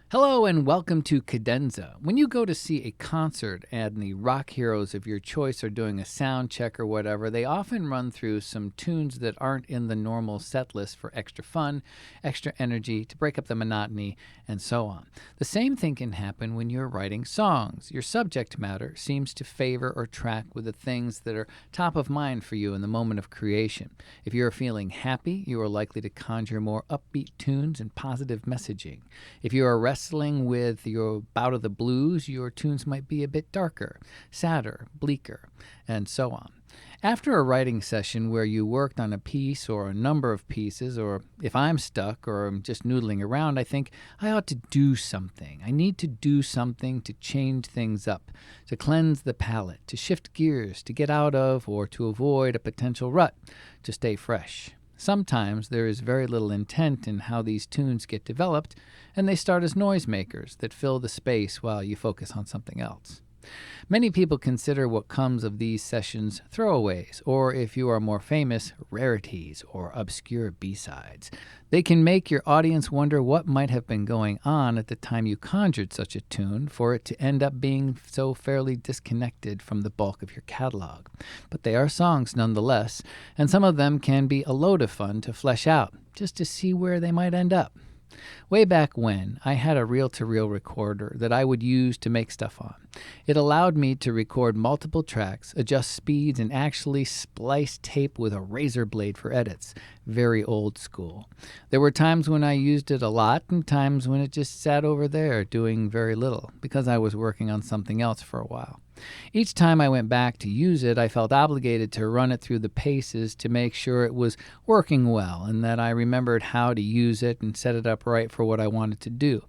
Hello and welcome to Cadenza. When you go to see a concert and the rock heroes of your choice are doing a sound check or whatever, they often run through some tunes that aren't in the normal set list for extra fun, extra energy, to break up the monotony, and so on. The same thing can happen when you're writing songs. Your subject matter seems to favor or track with the things that are top of mind for you in the moment of creation. If you're feeling happy, you are likely to conjure more upbeat tunes and positive messaging. If you are wrestling with your bout of the blues, your tunes might be a bit darker, sadder, bleaker, and so on. After a writing session where you worked on a piece or a number of pieces, or if I'm stuck or I'm just noodling around, I think I ought to do something. I need to do something to change things up, to cleanse the palate, to shift gears, to get out of or to avoid a potential rut, to stay fresh. Sometimes there is very little intent in how these tunes get developed, and they start as noisemakers that fill the space while you focus on something else. Many people consider what comes of these sessions throwaways, or if you are more famous, rarities or obscure B-sides. They can make your audience wonder what might have been going on at the time you conjured such a tune for it to end up being so fairly disconnected from the bulk of your catalog. But they are songs nonetheless, and some of them can be a load of fun to flesh out, just to see where they might end up. Way back when, I had a reel-to-reel recorder that I would use to make stuff on. It allowed me to record multiple tracks, adjust speeds, and actually splice tape with a razor blade for edits. Very old school. There were times when I used it a lot and times when it just sat over there doing very little because I was working on something else for a while. Each time I went back to use it, I felt obligated to run it through the paces to make sure it was working well and that I remembered how to use it and set it up right for what I wanted to do.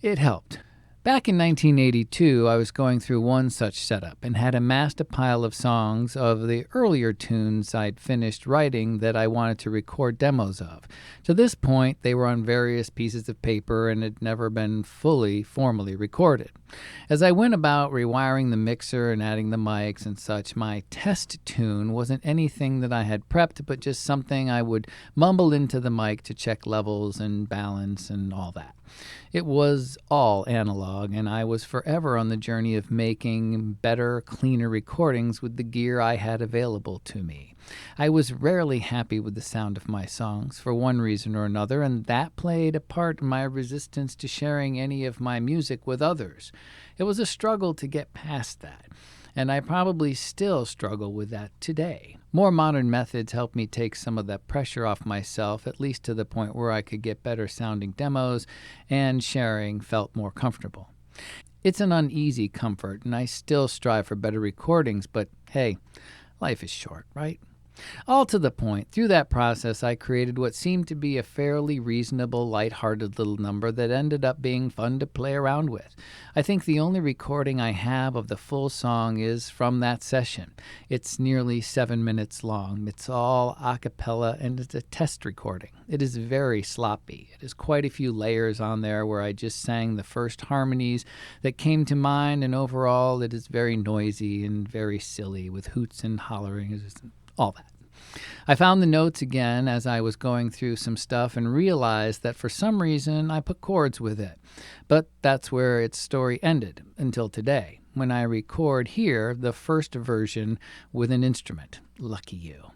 It helped. Back in 1982, I was going through one such setup and had amassed a pile of songs of the earlier tunes I'd finished writing that I wanted to record demos of. To this point, they were on various pieces of paper and had never been formally recorded. As I went about rewiring the mixer and adding the mics and such, my test tune wasn't anything that I had prepped, but just something I would mumble into the mic to check levels and balance and all that. It was all analog, and I was forever on the journey of making better, cleaner recordings with the gear I had available to me. I was rarely happy with the sound of my songs for one reason or another, and that played a part in my resistance to sharing any of my music with others. It was a struggle to get past that, and I probably still struggle with that today. More modern methods helped me take some of that pressure off myself, at least to the point where I could get better sounding demos and sharing felt more comfortable. It's an uneasy comfort, and I still strive for better recordings, but hey, life is short, right? All to the point, through that process I created what seemed to be a fairly reasonable, lighthearted little number that ended up being fun to play around with. I think the only recording I have of the full song is from that session. It's nearly 7 minutes long. It's all a cappella and it's a test recording. It is very sloppy. It has quite a few layers on there where I just sang the first harmonies that came to mind, and overall it is very noisy and very silly with hoots and hollering and all that. I found the notes again as I was going through some stuff and realized that for some reason I put chords with it. But that's where its story ended until today, when I record here the first version with an instrument. Lucky you.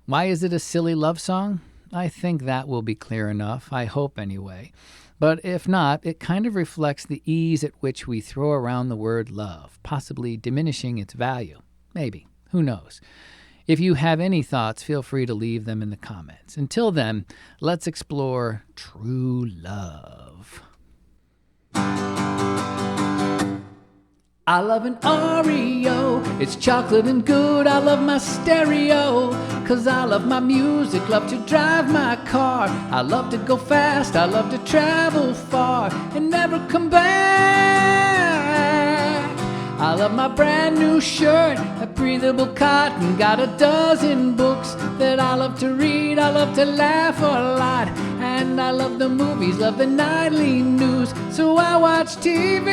Why is it a silly love song? I think that will be clear enough, I hope anyway. But if not, it kind of reflects the ease at which we throw around the word love, possibly diminishing its value. Maybe. Who knows? If you have any thoughts, feel free to leave them in the comments. Until then, let's explore true love. I love an Oreo, it's chocolate and good. I love my stereo, 'cause I love my music, love to drive my car. I love to go fast, I love to travel far and never come back. I love my brand new shirt, a breathable cotton. Got a dozen books that I love to read. I love to laugh a lot, and I love the movies, love the nightly news. So I watch TV.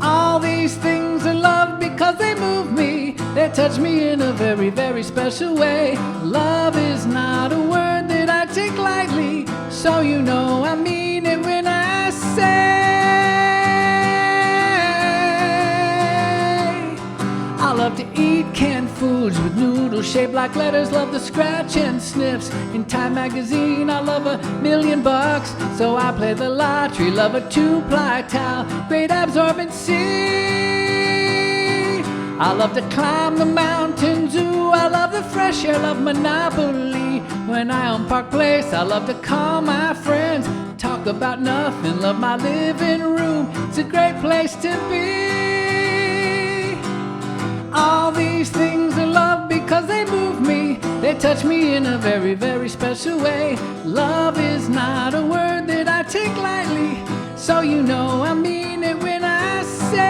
All these things are love because they move me. They touch me in a very, very special way. Love is not a word that I take lightly, so you know I mean it when I say I love to eat canned foods with noodles shaped like letters. Love the scratch and sniffs in Time magazine. I love $1,000,000, so I play the lottery. Love a 2-ply towel, great absorbency. I love to climb the mountain zoo. I love the fresh air, love Monopoly. When I own Park Place, I love to call my friends, talk about nothing. Love my living room, it's a great place to be. All these things are love because they move me. They touch me in a very, very special way. Love is not a word that I take lightly, so you know I mean it when I say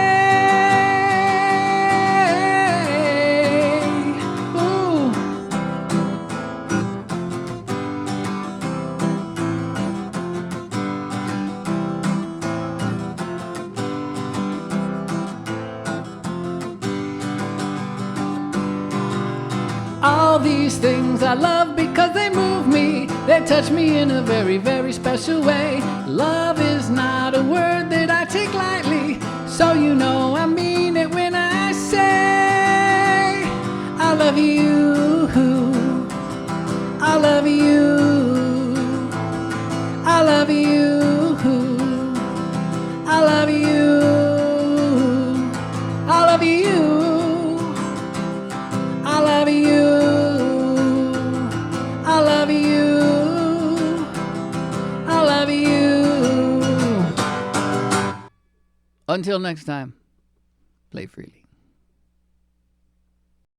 all these things I love because they move me. They touch me in a very, very special way. Love is not a word that I take lightly, so you know I mean it when I say I love you, I love you, I love you, I love you, I love you, I love you, I love you, I love you. Until next time, play freely.